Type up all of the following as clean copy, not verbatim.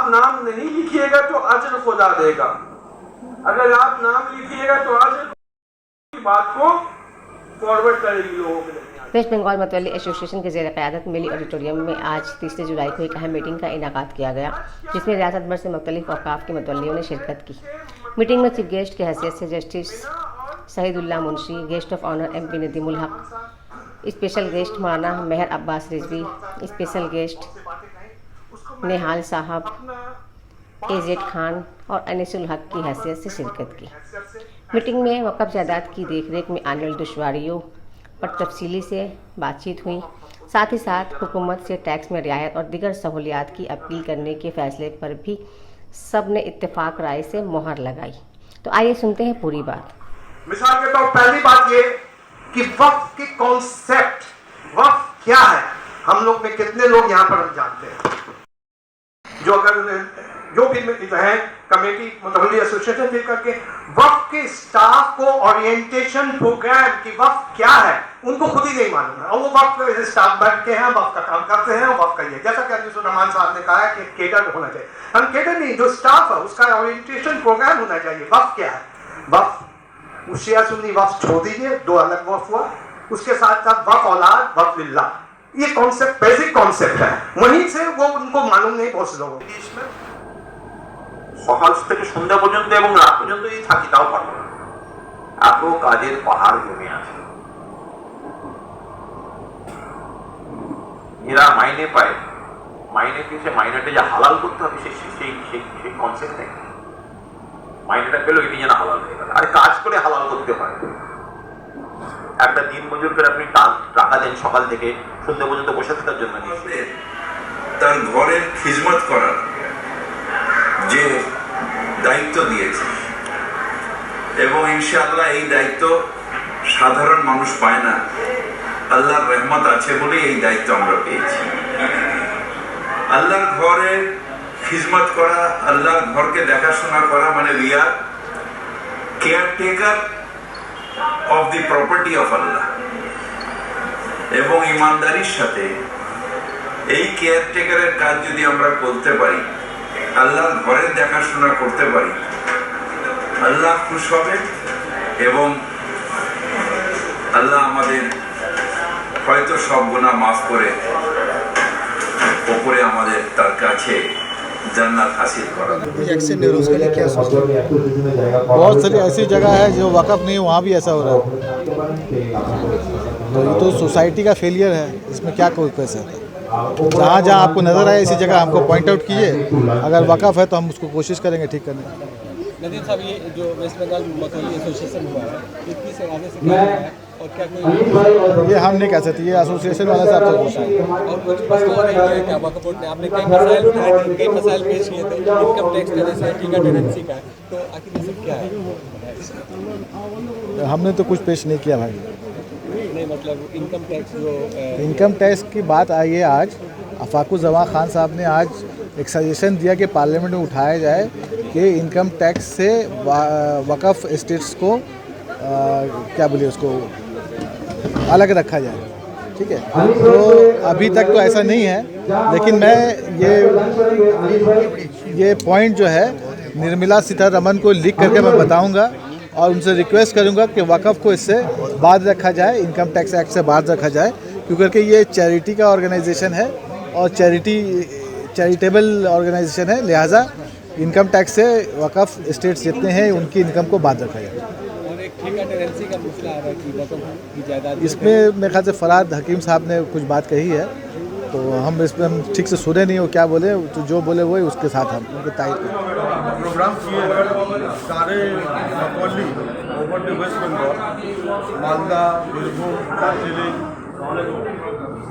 आप नाम नहीं लिखिएगा तो अजर खुदा देगा, अगर आप नाम लिखिएगा तो अजर की बात को फॉरवर्ड करेगी लोगों के लिए। वेस्ट बंगाल मतवल्ली एसोसिएशन के ज़ेर क़यादत मिली ऑडिटोरियम में आज 3 जुलाई को एक अहम मीटिंग का इनेकाद किया गया, जिसमें रियासत भर से मुख्तलिफ औक़ाफ़ के मतवल्लियों ने शिरकत की। मीटिंग में चीफ गेस्ट की हैसियत से justice Shahidullah Munshi, guest of honour MP Nadimul Haq, special guest Maulana Mehar Abbas Rizvi, special guest Nehal sahab, AZ Khan और अनीसुल हक की हैसियत से शिरकत की। मीटिंग में वक़्फ़ जायदाद की देखरेख में आने वाली दुश्वारियों पर तफसीली से बातचीत हुई। साथ ही साथ हुकूमत से टैक्स में रियायत और दीगर सहूलियात की अपील करने के फैसले पर भी सब ने इत्तेफाक राय से मोहर लगाई। तो आइए सुनते हैं पूरी बात। मिसाल के तौर पहली बात ये कि वक्फ की कॉन्सेप्ट, वक्फ क्या है, हम लोग में कितने लोग यहाँ पर हम जानते हैं? जो भी है कमेटी मुतवल्ली एसोसिएशन मिल करके वक्फ के स्टाफ को ओरिएंटेशन प्रोग्राम की वक्फ क्या है उनको खुद ही नहीं मालूम है, और वो वक्फ स्टाफ बैठ के हैं, वक्फ का काम करते हैं, वक्फ का ये जैसा कि अब्दुल रहमान साहब ने कहा है कि केडर होना चाहिए। हम केडर नहीं, जो स्टाफ है उसका ओरिएंटेशन प्रोग्राम होना चाहिए। वक्फ क्या है? वक्फ शिया सुन्नी वक्फ छोड़ दीजिए, 2 अलग वक्फ हुआ, उसके साथ साथ वक्फ औलाद, वक्फ लिल्लाह, ये कॉन्सेप्ट बेसिक कॉन्सेप्ट है, वहीं से वो उनको मालूम नहीं बहुत से लोगों को। সকাল থেকে সন্ধ্যা পর্যন্ত এবং রাত পর্যন্তই থাকি, তাও পারবো না, এত কাজের পাহাড় জমে আছে। এরা মাইনে পায়, মাইনে পেয়েছে, মাইনেটা যে হালাল করতে হবে সেই কনসেপ্ট নেই। মাইনেটা পেলো এটি যেন হালাল হয়ে গেল, আর কাজ করে হালাল করতে হয়। একটা দিন মজুর করে আপনি টাকা দেন সকাল থেকে সন্ধ্যা পর্যন্ত বসে থাকার জন্য, তার ঘরের খিদমত করার যে দায়িত্ব দিয়েছে, এবং ইনশাআল্লাহ এই দায়িত্ব সাধারণ মানুষ পায় না, আল্লাহর রহমত আছে বলেই এই দায়িত্ব আমরা পেয়েছি। আল্লাহর ঘরের খিদমত করা, আল্লাহর ঘরকে দেখাশোনা করা মানে we are caretaker of the property of Allah, এবং ইমানদারির সাথে এই কেয়ারটেকারের কাজ যদি আমরা করতে পারি, আল্লাহর ঘরের দেখাশোনা করতে পারি, আল্লাহ খুশ হবে এবং আল্লাহ আমাদের হয়তো সব গুনাহ মাফ করে উপরে আমাদের তার কাছে जन्नत हासिल करा। बहुत सारी ऐसी जगह है जो वक़्फ़ नहीं, वहाँ भी ऐसा हो रहा है, तो ये तो सोसाइटी का फेलियर है, इसमें क्या कोई कर सकता है। जहाँ जहाँ आपको नज़र आए इसी जगह हमको पॉइंट आउट कीजिए, अगर वक़्फ़ है तो हम उसको कोशिश करेंगे ठीक करने की। नदीम साहब, ये जो वेस्ट बंगाल मतवल्ली एसोसिएशन हुआ है, किस आने से क्या है और क्या कोई, ये हम नहीं कह सकते, ये एसोसिएशन वाले साहब से पूछेंगे। और कुछ मसला है क्या वक्फ बोर्ड ने, आपने कई मसाइल पेश किए थे, इनकम टैक्स का जैसे टीका टेनेंसी का, तो आखिर ये सब क्या है? हमने तो कुछ पेश नहीं किया भाई। नहीं, मतलब इनकम टैक्स जो इनकम टैक्स की बात आई है आज, अफाकुज़्ज़मा खान साहब ने आज एक सजेशन दिया कि पार्लियामेंट में उठाया जाए कि इनकम टैक्स से वक़्फ़ एस्टेट्स को क्या बोलिए उसको अलग रखा जाए, ठीक है। तो अभी तक तो ऐसा नहीं है, लेकिन मैं ये पॉइंट जो है निर्मला सीतारमन को लिख करके मैं बताऊंगा और उनसे रिक्वेस्ट करूंगा कि वक़्फ़ को इससे बाद रखा जाए, इनकम टैक्स एक्ट से बाद रखा जाए, क्योंकि ये चैरिटी का ऑर्गेनाइजेशन है और चैरिटेबल ऑर्गेनाइजेशन है, लिहाजा इनकम टैक्स से वक़्फ़ एस्टेट्स जितने हैं उनकी इनकम को बाद रखा जाए। इसमें मेरे ख्याल से फरहाद हकीम साहब ने कुछ बात कही है, तो हम इसमें हम ठीक से सुने नहीं, वो क्या बोले, तो जो बोले वही उसके साथ हम उनके तारीफ करें। प्रोग्राम किए हैं सारे मतवल्ली ओवर द वेस्ट बंगाल, मालदा, बीरभूम, दार्जिलिंग,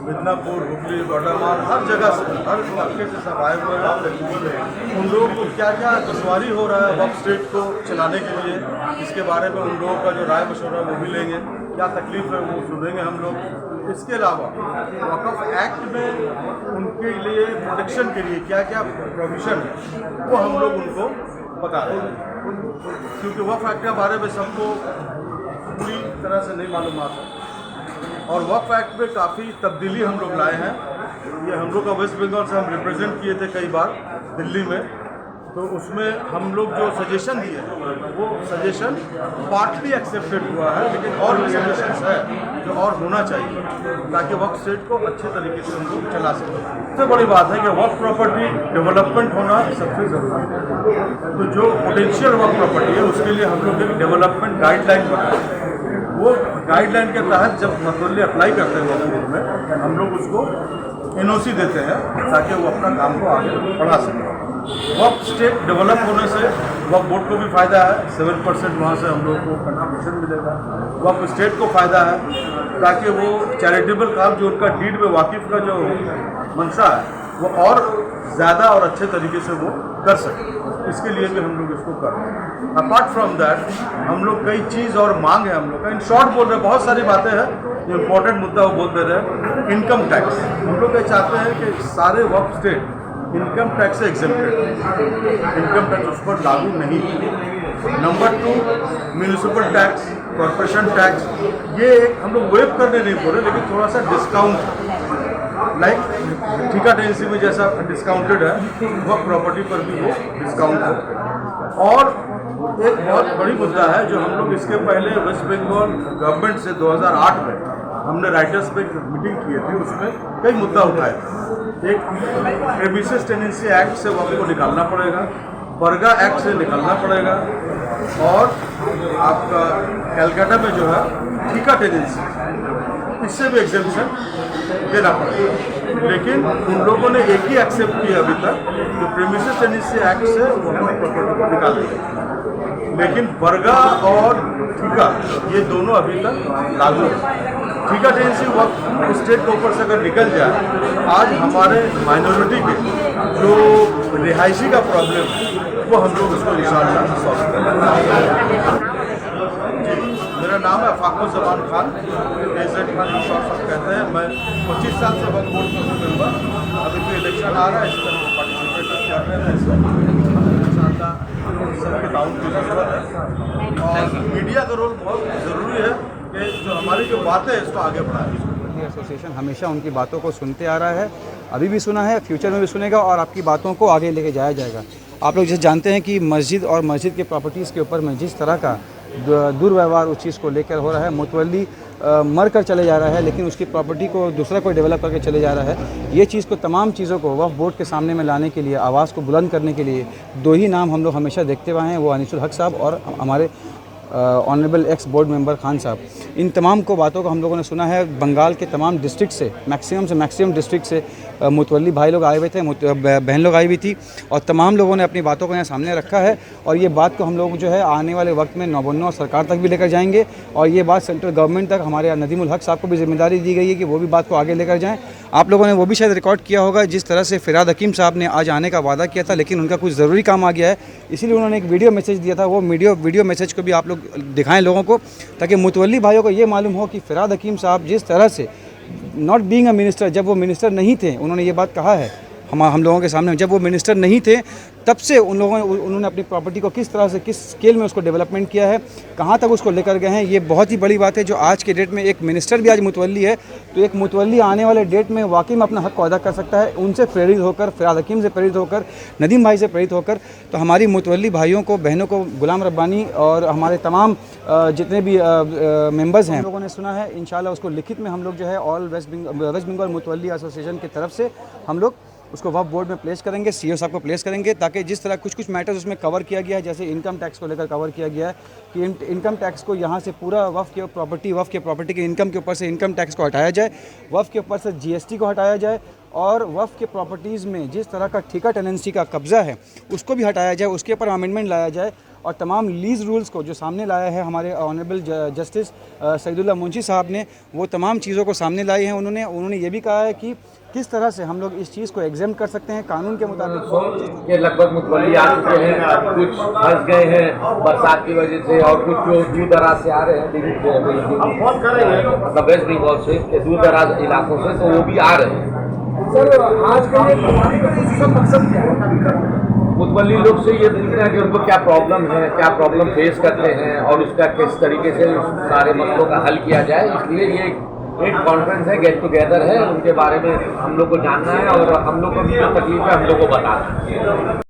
मिदनापुर, हुगली, बर्धमान, हर जगह से, हर इलाके से सब आए हुए हैं। उन लोगों को क्या क्या दुश्वारी हो रहा है वक्फ स्टेट को चलाने के लिए, इसके बारे में उन लोगों का जो राय मशवरा वो भी लेंगे, क्या तकलीफ है वो सुनेंगे हम लोग। इसके अलावा वक़्फ़ एक्ट में उनके लिए प्रोटेक्शन के लिए क्या क्या प्रोविज़न है वो हम लोग उनको बता देंगे, क्योंकि वक़्फ़ एक्ट के बारे में सबको पूरी तरह से नहीं मालूमात है, और वक़्फ़ एक्ट में काफ़ी तब्दीली हम लोग लाए हैं। ये हम लोग का वेस्ट बंगाल से हम रिप्रेजेंट किए थे कई बार, दिल्ली में, तो उसमें हम लोग जो सजेशन दिए वो सजेशन पार्टली एक्सेप्टेड हुआ है, लेकिन और भी सजेशंस है जो और होना चाहिए ताकि वक्फ स्टेट को अच्छे तरीके से हम लोग चला सकें। सबसे बड़ी बात है कि वक्फ प्रॉपर्टी डेवलपमेंट होना सबसे ज़रूरी है। तो जो पोटेंशियल वक्फ प्रॉपर्टी है उसके लिए हम लोग एक डेवलपमेंट गाइडलाइन बनाए, वो गाइडलाइन के तहत जब मतवल्ली अप्लाई करते हैं वक्फ बोर्ड में, हम लोग उसको NOC देते हैं ताकि वो अपना काम को आगे बढ़ा सकें। वक्फ स्टेट डेवलप होने से वक्फ बोर्ड को भी फ़ायदा है, 7% वहाँ से हम लोग को कंट्रीब्यूशन मिलेगा। वक्फ स्टेट को फ़ायदा है ताकि वो चैरिटेबल काम जो उनका डीड में वाकिफ़ का जो मंशा है वो और ज़्यादा और अच्छे तरीके से वो कर सके, इसके लिए भी हम लोग इसको कर रहे हैं। अपार्ट फ्रॉम दैट हम लोग कई चीज़ और मांग है हम लोग का, इन शॉर्ट बोल रहे हैं, बहुत सारी बातें हैं, इम्पोर्टेंट मुद्दा वो बोल दे रहे हैं। इनकम टैक्स हम लोग ये चाहते हैं कि सारे वक्फ स्टेट इनकम टैक्स से एग्जेम्प्टेड, इनकम टैक्स उस पर लागू नहीं। Number 2, municipal tax, corporation tax, ये एक हम लोग वेव करने नहीं बोल रहे, लेकिन थोड़ा सा डिस्काउंट, लाइक ठेका टेनेंसी में जैसा डिस्काउंटेड है वह प्रॉपर्टी पर भी वो डिस्काउंट हो। और एक बहुत बड़ी मुद्दा है जो हम लोग इसके पहले वेस्ट बंगाल गवर्नमेंट से 2008 में हमने राइटर्स पे मीटिंग किए थे, उसमें कई मुद्दा उठाए। एक प्रीमिसेस टेनेंसी एक्ट से वो आपको निकालना पड़ेगा, बरगा एक्ट से निकालना पड़ेगा, और आपका कलकत्ता में जो है ठेका टेनेंसी, इससे भी एग्जेम्पशन देना पड़ेगा। लेकिन उन लोगों ने एक ही एक्सेप्ट किया अभी तक, जो प्रीमिसेस टेनेंसी एक्ट से वो प्रॉपर्टी को निकाल दिया, लेकिन बरगा और ठेका ये दोनों अभी तक लागू है। ठेका टेनेंसी वक्त स्टेट के ऊपर से अगर निकल जाए, आज हमारे माइनॉरिटी के जो रिहायशी का प्रॉब्लम है वो हम लोग उसको इंशाअल्लाह सॉल्व करेंगे। मेरा नाम है फाकुज़्ज़मान खान, एजेड खान शॉर्ट कहते हैं। मैं 25 साल से वक्फ बोर्ड में मेंबर, अभी तो इलेक्शन आ रहा है, इस तरह पार्टिसिपेट कर रहे हैं, इंशाअल्लाह सबके ताउन की ज़रूरत है। और मीडिया का रोल बहुत ज़रूरी है कि जो हमारी जो बातें हैं इसको आगे बढ़ाएं। एसोसिएशन हमेशा उनकी बातों को सुनते आ रहा है, अभी भी सुना है, फ्यूचर में भी सुनेगा, और आपकी बातों को आगे लेके जाया जाएगा। आप लोग जैसे जानते हैं कि मस्जिद और मस्जिद के प्रॉपर्टीज़ के ऊपर में जिस तरह का दुर्व्यवहार उस चीज़ को लेकर हो रहा है, मुतवल्ली मर कर चले जा रहा है, लेकिन उसकी प्रॉपर्टी को दूसरा कोई डेवलप करके चले जा रहा है। ये चीज़ को, तमाम चीज़ों को वक्फ बोर्ड के सामने में लाने के लिए, आवाज़ को बुलंद करने के लिए 2 ही नाम हम लोग हमेशा देखते हुए हैं, वो अनीसुल हक साहब और हमारे honourable x board member Khan साहब। इन तमाम को बातों को हम लोगों ने सुना है, बंगाल के तमाम डिस्ट्रिक्ट से मैक्सिमम डिस्ट्रिक्ट से मुतवल्ली भाई लोग आए हुए थे, बहन लोग आई हुई थी, और तमाम लोगों ने अपनी बातों को यहाँ सामने रखा है। और ये बात को हम लोग जो है आने वाले वक्त में नौबन्नो सरकार तक भी लेकर जाएंगे, और ये बात सेंट्रल गवर्नमेंट तक, हमारे नदीमुल हक साहब को भी जिम्मेदारी दी गई है कि वो भी बात को आगे लेकर जाएँ। आप लोगों ने वो भी शायद रिकॉर्ड किया होगा, जिस तरह से फ़िराद हकीम साहब ने आज आने का वादा किया था, लेकिन उनका कुछ ज़रूरी काम आ गया है, इसीलिए उन्होंने एक वीडियो मैसेज दिया था। वो वीडियो मैसेज को भी आप लोग दिखाएं लोगों को, ताकि मुतवल्ली भाइयों को ये मालूम हो कि फ़िराद हकीम साहब जिस तरह से नॉट बीइंग अ मिनिस्टर, जब वो मिनिस्टर नहीं थे, उन्होंने ये बात कहा है हम लोगों के सामने, जब वो मिनिस्टर नहीं थे तब से उन्होंने अपनी प्रॉपर्टी को किस तरह से, किस स्केल में उसको डेवलपमेंट किया है, कहाँ तक उसको लेकर गए हैं। ये बहुत ही बड़ी बात है, जो आज के डेट में एक मिनिस्टर भी आज मुतवल्ली है, तो एक मुतवल्ली आने वाले डेट में वाकई में अपना हक को अदा कर सकता है। उनसे प्रेरित होकर, फ़िराद हकीम से प्रेरित होकर, नदीम भाई से प्रेरित होकर, तो हमारी मुतवल्ली भाइयों को, बहनों को, गुलाम रब्बानी और हमारे तमाम जितने भी मेंबर्स हैं, लोगों ने सुना है, इंशाल्लाह उसको लिखित में हम लोग जो है ऑल वेस्ट बंगाल मुतवल्ली एसोसिएशन की तरफ से हम लोग उसको वक्फ बोर्ड में प्लेस करेंगे, सीईओ साहब को प्लेस करेंगे, ताकि जिस तरह कुछ मैटर्स उसमें कवर किया गया है, जैसे इनकम टैक्स को लेकर कवर किया गया है कि इनकम टैक्स को यहाँ से पूरा वक्फ के प्रॉपर्टी के इनकम के ऊपर से इनकम टैक्स को हटाया जाए, वक्फ के ऊपर से GST को हटाया जाए, और वक्फ के प्रॉपर्टीज़ में जिस तरह का ठेका टेनेंसी का कब्ज़ा है उसको भी हटाया जाए, उसके ऊपर अमेंडमेंट लाया जाए, और तमाम लीज़ रूल्स को जो सामने लाया है हमारे ऑनरेबल जस्टिस सईदुल्लाह मुंशी साहब ने, वो तमाम चीज़ों को सामने लाई हैं। उन्होंने ये भी कहा है कि किस तरह से हम लोग इस चीज़ को एग्जाम कर सकते हैं कानून के मुताबिक। ये लगभग मुतवल्ली आ चुके हैं, कुछ फंस गए हैं बरसात की वजह से, और कुछ जो दूर दराज से आ रहे हैं, मतलब वेस्ट बंगाल से, दूर दराज इलाकों से, तो वो भी आ रहे हैं। सर, आज का मकसद क्या है? मुतवल्ली लोग से ये देखना है कि उनको क्या प्रॉब्लम फेस करते हैं, और उसका किस तरीके से उस सारे मसलों का हल किया जाए। इसलिए ये एक कॉन्फ्रेंस है, गेट टुगेदर है, उनके बारे में हम लोग को जानना है और हम लोग को भी जो तकलीफ है हम लोग को बताना है।